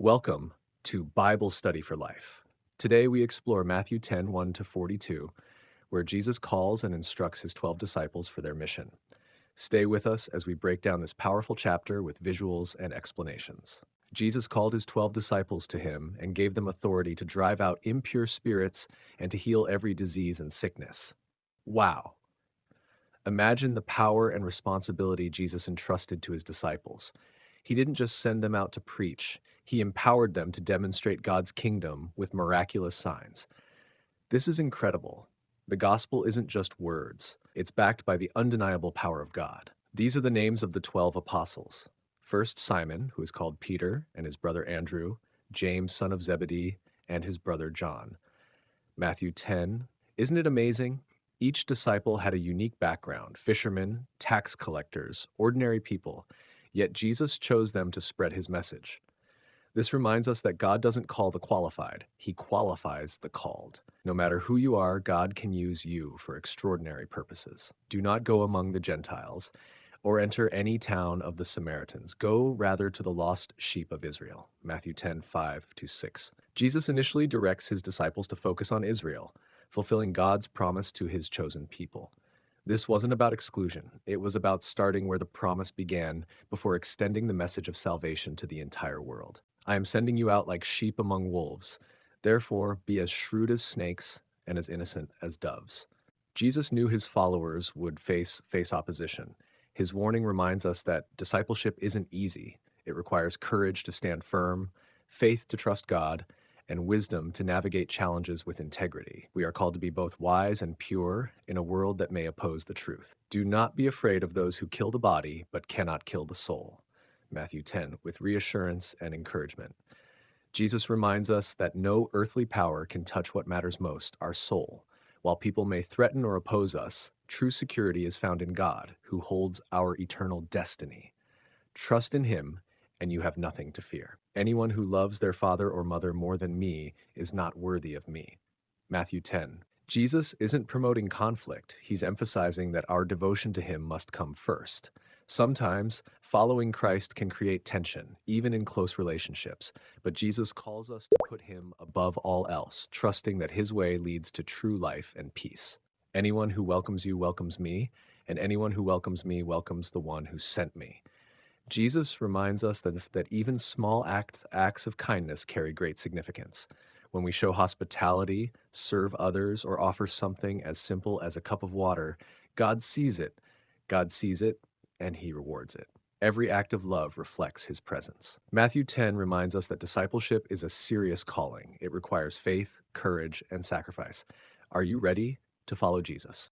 Welcome to Bible Study for Life. Today we explore Matthew 10, 1 to 42, where Jesus calls and instructs his 12 disciples for their mission. Stay with us as we break down this powerful chapter with visuals and explanations. Jesus called his 12 disciples to him and gave them authority to drive out impure spirits and to heal every disease and sickness. Wow! Imagine the power and responsibility Jesus entrusted to his disciples. He didn't just send them out to preach, he empowered them to demonstrate God's kingdom with miraculous signs. This is incredible. The gospel isn't just words, it's backed by the undeniable power of God. These are the names of the 12 apostles. First, Simon, who is called Peter, and his brother Andrew, James, son of Zebedee, and his brother John. Matthew 10. Isn't it amazing? Each disciple had a unique background: fishermen, tax collectors, ordinary people, yet Jesus chose them to spread his message. This reminds us that God doesn't call the qualified, he qualifies the called. No matter who you are, God can use you for extraordinary purposes. Do not go among the Gentiles or enter any town of the Samaritans. Go rather to the lost sheep of Israel. Matthew 10, 5 to 6. Jesus initially directs his disciples to focus on Israel, fulfilling God's promise to his chosen people. This wasn't about exclusion. It was about starting where the promise began before extending the message of salvation to the entire world. I am sending you out like sheep among wolves. Therefore, be as shrewd as snakes and as innocent as doves. Jesus knew his followers would face opposition. His warning reminds us that discipleship isn't easy. It requires courage to stand firm, faith to trust God, and wisdom to navigate challenges with integrity. We are called to be both wise and pure in a world that may oppose the truth. Do not be afraid of those who kill the body but cannot kill the soul. Matthew 10, with reassurance and encouragement. Jesus reminds us that no earthly power can touch what matters most, our soul. While people may threaten or oppose us, true security is found in God, who holds our eternal destiny. Trust in him, and you have nothing to fear. Anyone who loves their father or mother more than me is not worthy of me. Matthew 10. Jesus isn't promoting conflict. He's emphasizing that our devotion to him must come first. Sometimes, following Christ can create tension, even in close relationships, but Jesus calls us to put him above all else, trusting that his way leads to true life and peace. Anyone who welcomes you welcomes me, and anyone who welcomes me welcomes the one who sent me. Jesus reminds us that even small acts of kindness carry great significance. When we show hospitality, serve others, or offer something as simple as a cup of water, God sees it. God sees it, and he rewards it. Every act of love reflects his presence. Matthew 10 reminds us that discipleship is a serious calling. It requires faith, courage, and sacrifice. Are you ready to follow Jesus?